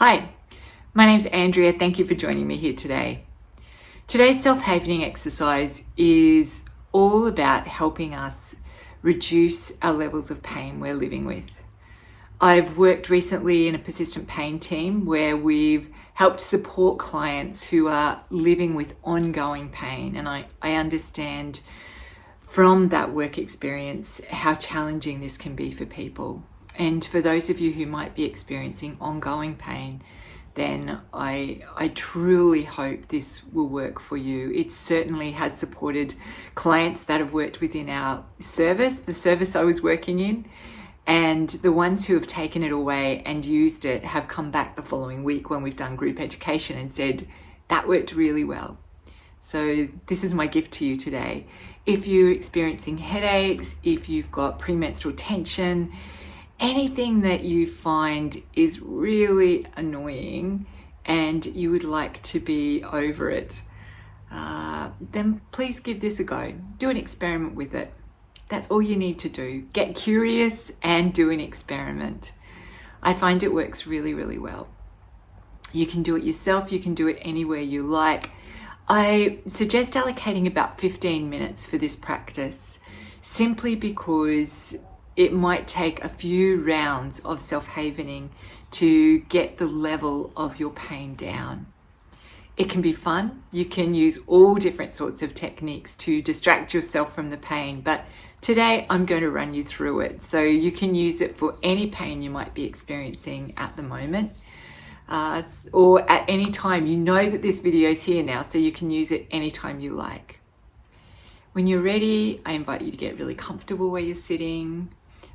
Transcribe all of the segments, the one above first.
Hi, my name's Andrea. Thank you for joining me here today. Today's self-havening exercise is all about helping us reduce our levels of pain we're living with. I've worked recently in a persistent pain team where we've helped support clients who are living with ongoing pain, and I understand from that work experience how challenging this can be for people. And for those of you who might be experiencing ongoing pain, then I truly hope this will work for you. It certainly has supported clients that have worked within our service, the service I was working in, and the ones who have taken it away and used it have come back the following week when we've done group education and said, that worked really well. So this is my gift to you today. If you're experiencing headaches, if you've got premenstrual tension, anything that you find is really annoying and you would like to be over it, then please give this a go. Do an experiment with it. That's all you need to do. Get curious and do an experiment. I find it works really, really well. You can do it yourself. You can do it anywhere you like. I suggest allocating about 15 minutes for this practice, simply because it might take a few rounds of self-havening to get the level of your pain down. It can be fun. You can use all different sorts of techniques to distract yourself from the pain, but today I'm going to run you through it. So you can use it for any pain you might be experiencing at the moment, or at any time. You know that this video is here now, so you can use it anytime you like. When you're ready, I invite you to get really comfortable where you're sitting.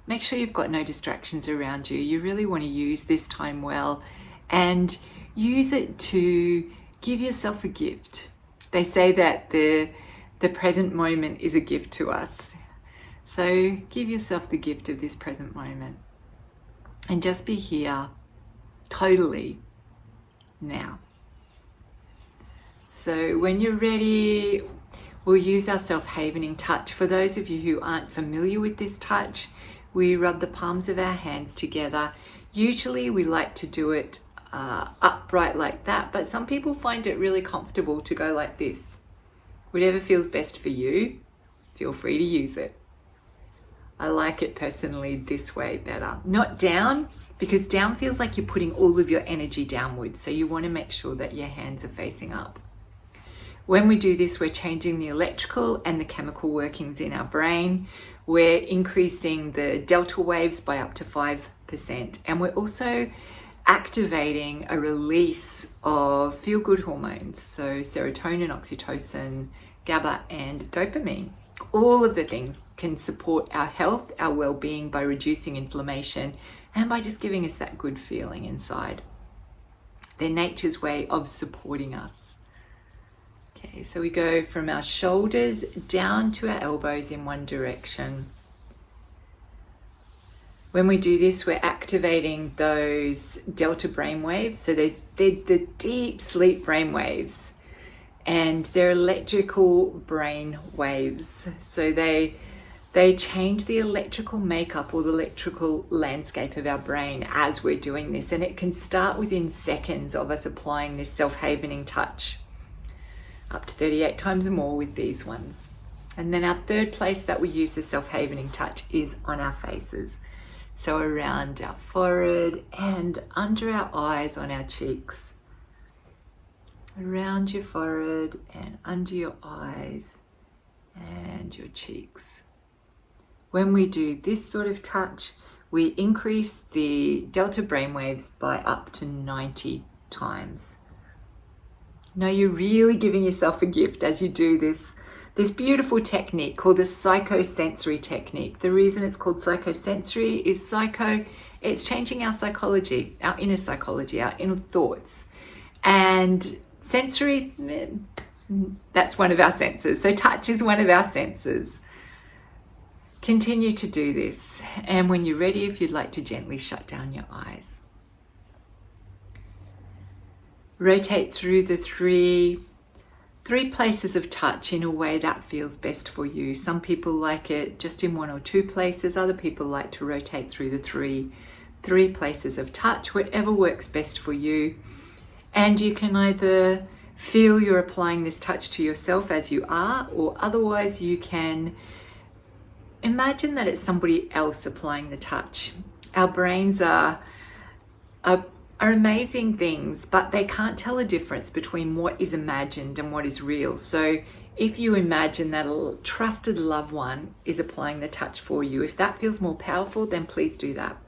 Make sure you've got no distractions around you. You really want to use this time well and use it to give yourself a gift. They say that the present moment is a gift to us. So give yourself the gift of this present moment and just be here totally now. So when you're ready, we'll use our self-havening touch. For those of you who aren't familiar with this touch, we rub the palms of our hands together. Usually we like to do it upright like that, but some people find it really comfortable to go like this. Whatever feels best for you, feel free to use it. I like it personally this way better. Not down, because down feels like you're putting all of your energy downwards, so you want to make sure that your hands are facing up. When we do this, we're changing the electrical and the chemical workings in our brain. We're increasing the delta waves by up to 5%. And we're also activating a release of feel-good hormones. So serotonin, oxytocin, GABA, and dopamine. All of the things can support our health, our well-being by reducing inflammation and by just giving us that good feeling inside. They're nature's way of supporting us. Okay, so we go from our shoulders down to our elbows in one direction. When we do this, we're activating those delta brain waves. So they're the deep sleep brain waves, and they're electrical brain waves. So they change the electrical makeup or the electrical landscape of our brain as we're doing this. And it can start within seconds of us applying this self-havening touch. Up to 38 times more with these ones. And then our third place that we use the self-havening touch is on our faces. So around our forehead and under our eyes on our cheeks. Around your forehead and under your eyes and your cheeks. When we do this sort of touch, we increase the delta brainwaves by up to 90 times. Now you're really giving yourself a gift as you do this beautiful technique called a psychosensory technique. The reason it's called psychosensory is it's changing our psychology, our inner psychology, our inner thoughts. And sensory, that's one of our senses. So touch is one of our senses. Continue to do this. And when you're ready, if you'd like to gently shut down your eyes. Rotate through the three places of touch in a way that feels best for you. Some people like it just in one or two places. Other people like to rotate through the three 3 places of touch, whatever works best for you. And you can either feel you're applying this touch to yourself as you are, or otherwise you can imagine that it's somebody else applying the touch. Our brains are amazing things, but they can't tell the difference between what is imagined and what is real. So if you imagine that a trusted loved one is applying the touch for you, if that feels more powerful, then please do that.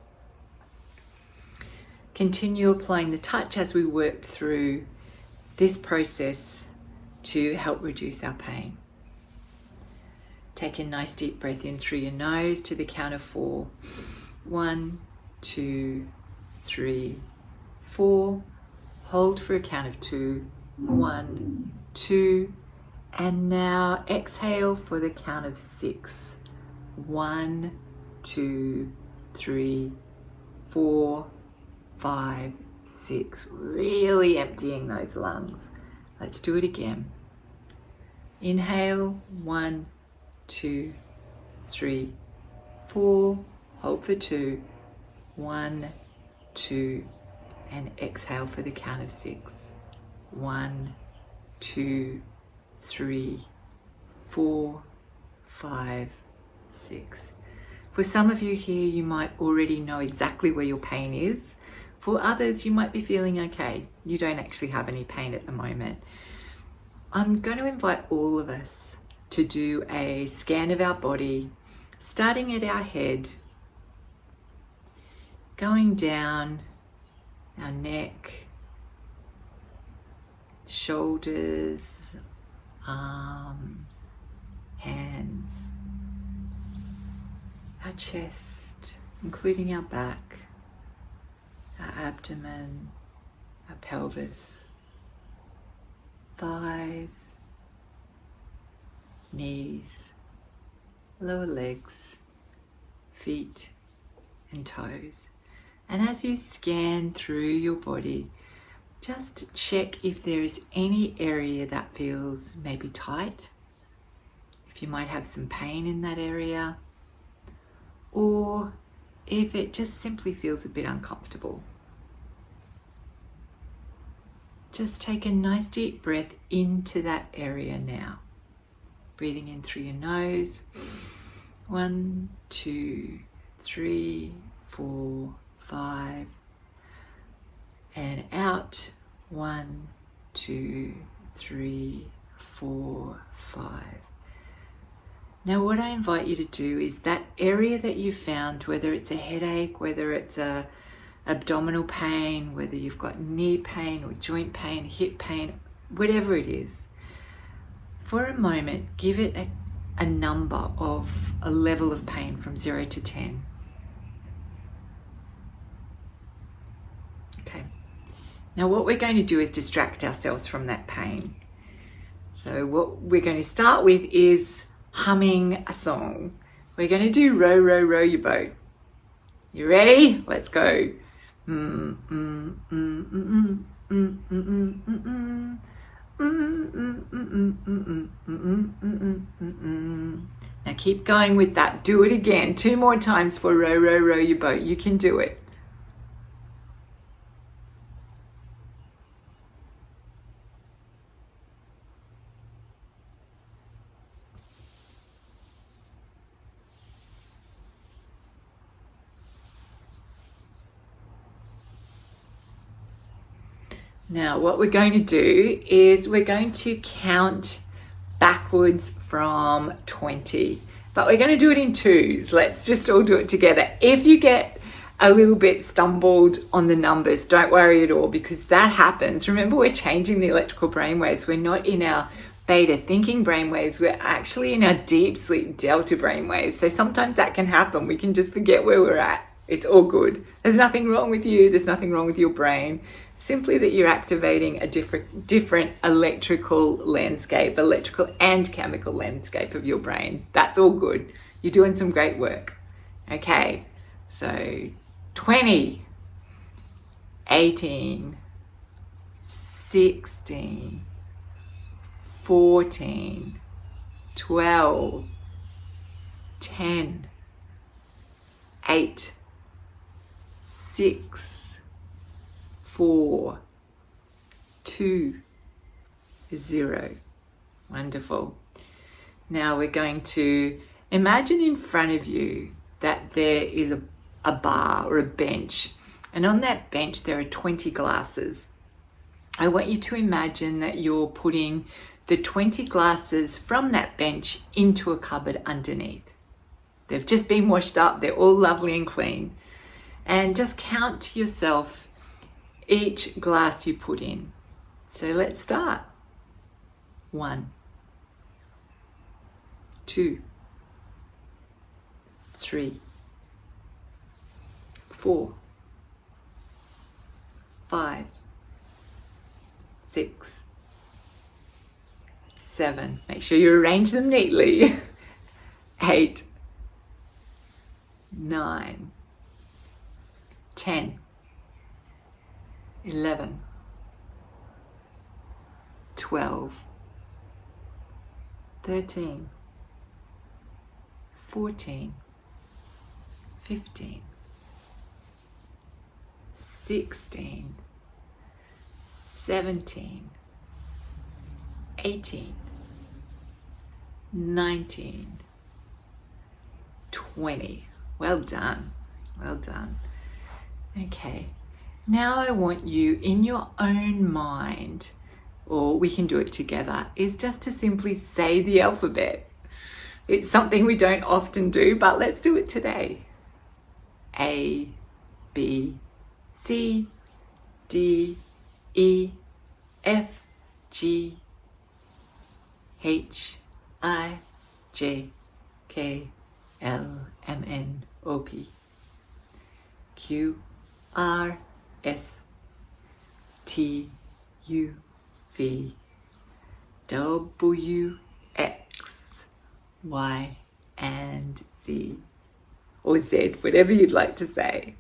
Continue applying the touch as we work through this process to help reduce our pain. Take a nice deep breath in through your nose to the count of 4. 1, 2, 3, 4. Hold for a count of 2. 1, 2. And now exhale for the count of 6. 1, 2, 3, 4, 5, 6. Really emptying those lungs. Let's do it again. Inhale. 1, 2, 3, 4. Hold for 2. 1, 2. And exhale for the count of 6. 1, 2, 3, 4, 5, 6. For some of you here, you might already know exactly where your pain is. For others, you might be feeling okay. You don't actually have any pain at the moment. I'm going to invite all of us to do a scan of our body, starting at our head, going down our neck, shoulders, arms, hands, our chest, including our back, our abdomen, our pelvis, thighs, knees, lower legs, feet and toes. And as you scan through your body, just check if there is any area that feels maybe tight, if you might have some pain in that area, or if it just simply feels a bit uncomfortable. Just take a nice deep breath into that area now. Breathing in through your nose. 1, 2, 3, 4, 5. And out. 1, 2, 3, 4, 5. Now what I invite you to do is that area that you found, whether it's a headache, whether it's a abdominal pain, whether you've got knee pain or joint pain, hip pain, whatever it is, for a moment, give it a number of a level of pain from 0 to 10. Okay. Now what we're going to do is distract ourselves from that pain. So what we're going to start with is humming a song. We're going to do Row, Row, Row Your Boat. You ready? Let's go. Now keep going with that. Do it again. 2 more times for Row, Row, Row Your Boat. You can do it. Now what we're going to do is we're going to count backwards from 20, but we're going to do it in 2s. Let's just all do it together. If you get a little bit stumbled on the numbers, don't worry at all, because that happens. Remember, we're changing the electrical brainwaves. We're not in our beta thinking brainwaves. We're actually in our deep sleep delta brainwaves. So sometimes that can happen. We can just forget where we're at. It's all good. There's nothing wrong with you. There's nothing wrong with your brain. Simply that you're activating a different electrical landscape, electrical and chemical landscape of your brain. That's all good. You're doing some great work. Okay, so 20, 18, 16, 14, 12, 10, 8, 6, 4, 2, 0. Wonderful. Now we're going to imagine in front of you that there is a bar or a bench, and on that bench there are 20 glasses. I want you to imagine that you're putting the 20 glasses from that bench into a cupboard underneath. They've just been washed up, they're all lovely and clean. And just count to yourself each glass you put in. So let's start. 1, 2, 3, 4, 5, 6, 7. Make sure you arrange them neatly. 8, 9, 10, 11, 12, 13, 14, 15, 16, 17, 18, 19, 20. Well done. Well done. Okay. Now I want you in your own mind, or we can do it together, is just to simply say the alphabet. It's something we don't often do, but let's do it today. A, B, C, D, E, F, G, H, I, J, K, L, M, N, O, P, Q, R, S, T, U, V, W, X, Y, and Z, or Z, whatever you'd like to say.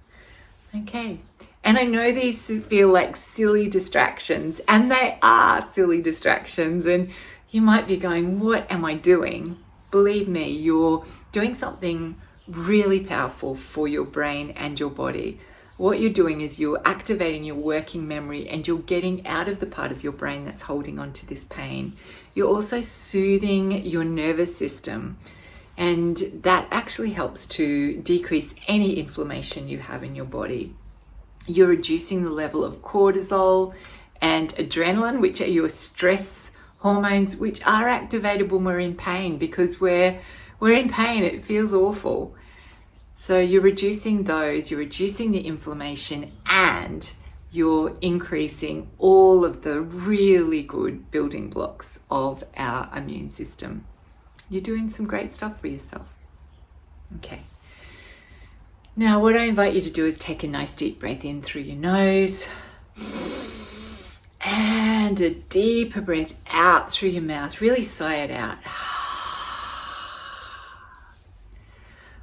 Okay. And I know these feel like silly distractions, and they are silly distractions, and you might be going, what am I doing? Believe me, you're doing something really powerful for your brain and your body. What you're doing is you're activating your working memory, and you're getting out of the part of your brain that's holding on to this pain. You're also soothing your nervous system, and that actually helps to decrease any inflammation you have in your body. You're reducing the level of cortisol and adrenaline, which are your stress hormones, which are activated when we're in pain, because we're in pain, it feels awful. So you're reducing those, you're reducing the inflammation, and you're increasing all of the really good building blocks of our immune system. You're doing some great stuff for yourself. Okay. Now, what I invite you to do is take a nice deep breath in through your nose, and a deeper breath out through your mouth. Really sigh it out.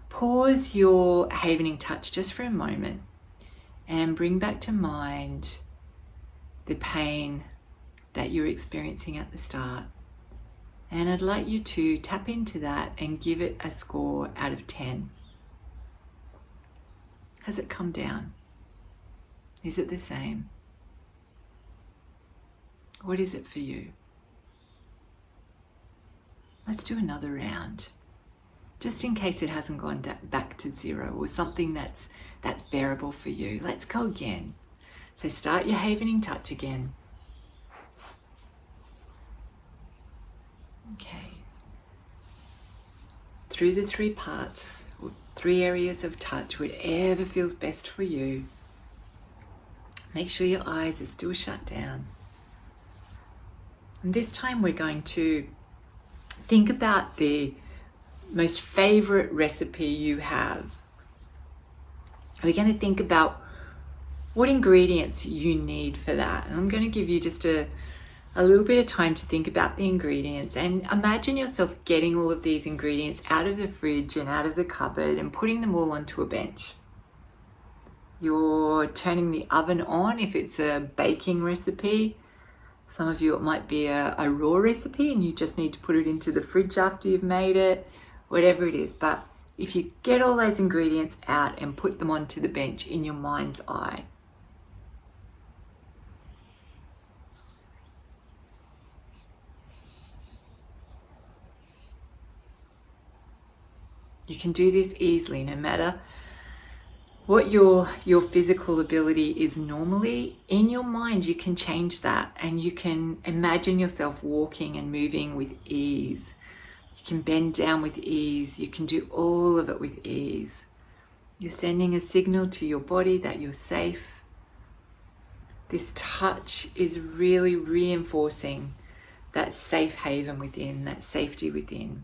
Pause your havening touch just for a moment and bring back to mind the pain that you're experiencing at the start. And I'd like you to tap into that and give it a score out of 10. Has it come down? Is it the same? What is it for you? Let's do another round, just in case it hasn't gone back to 0 or something that's bearable for you. Let's go again. So start your havening touch again. Okay. Through the 3 parts, or 3 areas of touch, whatever feels best for you. Make sure your eyes are still shut down. And this time we're going to think about the most favorite recipe you have. We're going to think about what ingredients you need for that. And I'm going to give you just a little bit of time to think about the ingredients, and imagine yourself getting all of these ingredients out of the fridge and out of the cupboard and putting them all onto a bench. You're turning the oven on if it's a baking recipe. Some of you, it might be a raw recipe and you just need to put it into the fridge after you've made it, whatever it is. But if you get all those ingredients out and put them onto the bench in your mind's eye. You can do this easily, no matter what your physical ability is normally. In your mind, you can change that, and you can imagine yourself walking and moving with ease. You can bend down with ease. You can do all of it with ease. You're sending a signal to your body that you're safe. This touch is really reinforcing that safe haven within, that safety within.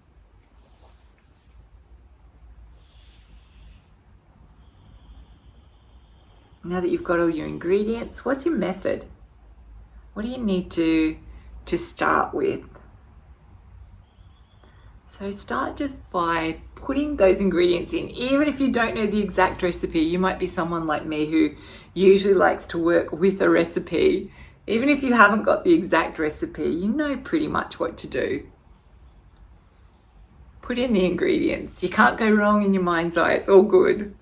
Now that you've got all your ingredients, what's your method? What do you need to start with? So start just by putting those ingredients in. Even if you don't know the exact recipe, you might be someone like me who usually likes to work with a recipe. Even if you haven't got the exact recipe, you know pretty much what to do. Put in the ingredients. You can't go wrong in your mind's eye. It's all good.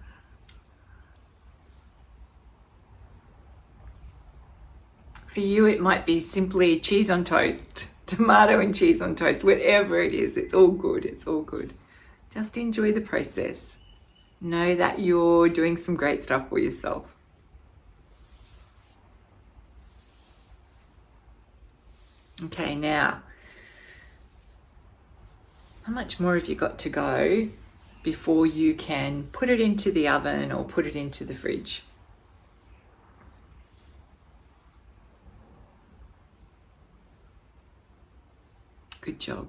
For you, it might be simply cheese on toast, tomato and cheese on toast, whatever it is. It's all good. It's all good. Just enjoy the process. Know that you're doing some great stuff for yourself. Okay, now, how much more have you got to go before you can put it into the oven or put it into the fridge? Good job.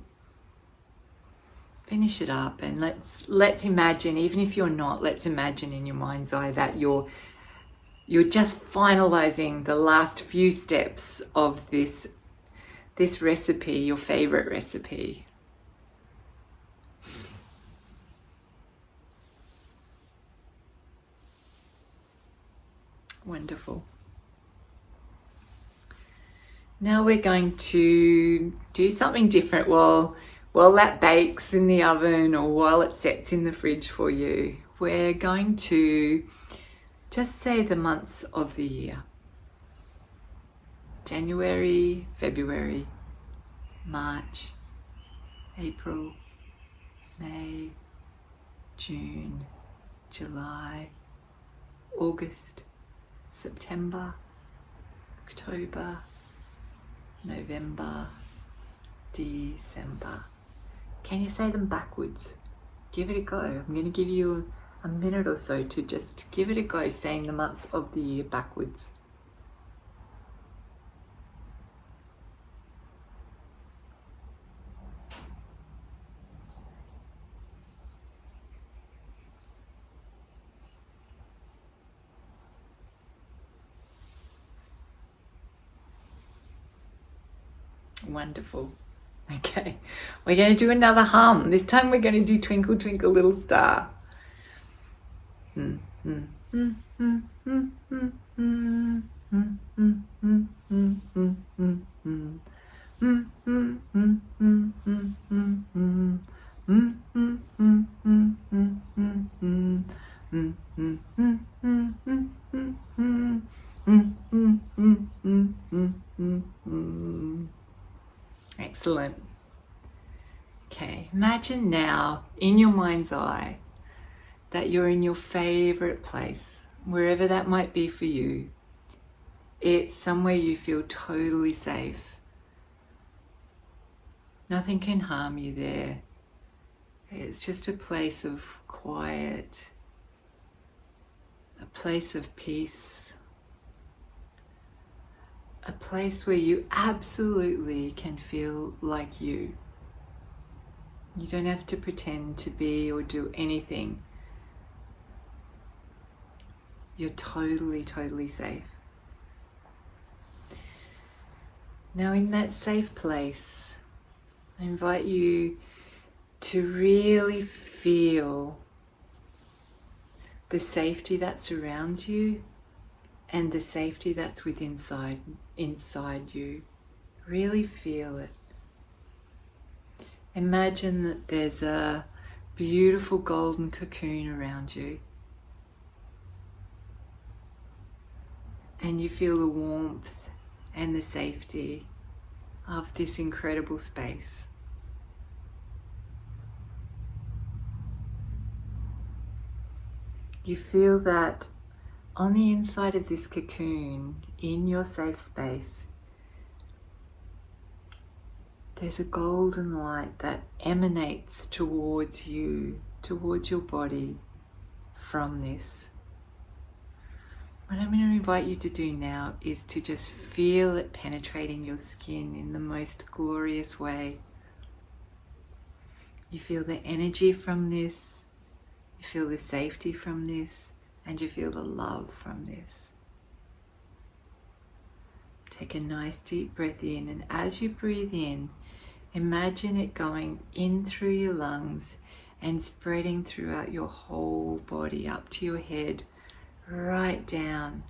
Finish it up, and let's imagine, even if you're not, let's imagine in your mind's eye that you're just finalizing the last few steps of this recipe, your favorite recipe. Wonderful. Now we're going to do something different while that bakes in the oven or while it sets in the fridge for you. We're going to just say the months of the year. January, February, March, April, May, June, July, August, September, October, November, December. Can you say them backwards? Give it a go. I'm going to give you a minute or so to just give it a go saying the months of the year backwards. Wonderful. Okay, we're going to do another hum. This time we're going to do Twinkle Twinkle Little Star. Excellent. Okay, imagine now in your mind's eye that you're in your favorite place, wherever that might be for you. It's somewhere you feel totally safe. Nothing can harm you there. It's just a place of quiet, a place of peace, a place where you absolutely can feel like you. You don't have to pretend to be or do anything. You're totally, totally safe. Now in that safe place, I invite you to really feel the safety that surrounds you and the safety that's inside you. Really feel it. Imagine that there's a beautiful golden cocoon around you. And you feel the warmth and the safety of this incredible space. You feel that on the inside of this cocoon, in your safe space, there's a golden light that emanates towards you, towards your body from this. What I'm going to invite you to do now is to just feel it penetrating your skin in the most glorious way. You feel the energy from this, you feel the safety from this, and you feel the love from this. Take a nice deep breath in, and as you breathe in, imagine it going in through your lungs and spreading throughout your whole body, up to your head, right down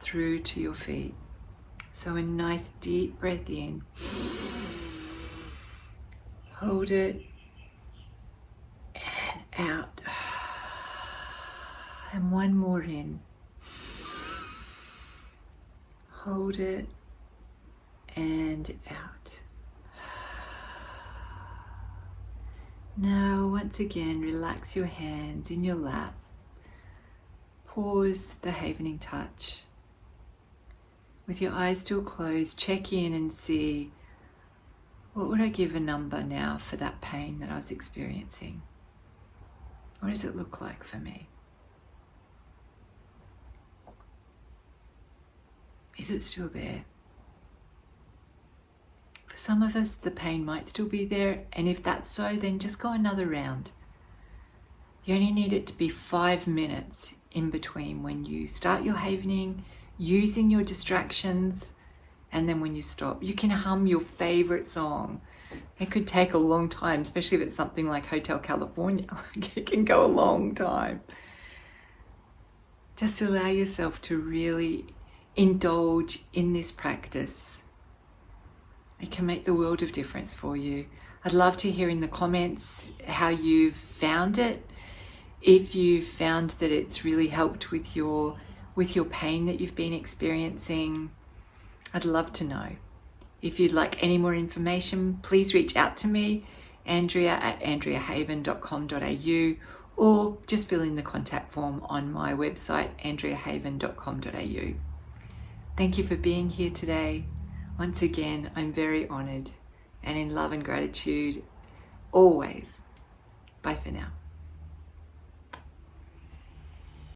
through to your feet. So a nice deep breath in. Hold it and out. And one more in. Hold it and out. Now, once again, relax your hands in your lap. Pause the havening touch. With your eyes still closed, check in and see, what would I give a number now for that pain that I was experiencing? What does it look like for me? Is it still there? For some of us, the pain might still be there, and if that's so, then just go another round. You only need it to be 5 minutes in between when you start your havening, using your distractions, and then when you stop. You can hum your favorite song. It could take a long time, especially if it's something like Hotel California. It can go a long time. Just allow yourself to really indulge in this practice. It can make the world of difference for you. I'd love to hear in the comments how you've found it. If you've found that it's really helped with your pain that you've been experiencing, I'd love to know. If you'd like any more information, please reach out to me, Andrea at andreahaven.com.au, or just fill in the contact form on my website, andreahaven.com.au. Thank you for being here today. Once again, I'm very honoured, and in love and gratitude always. Bye for now.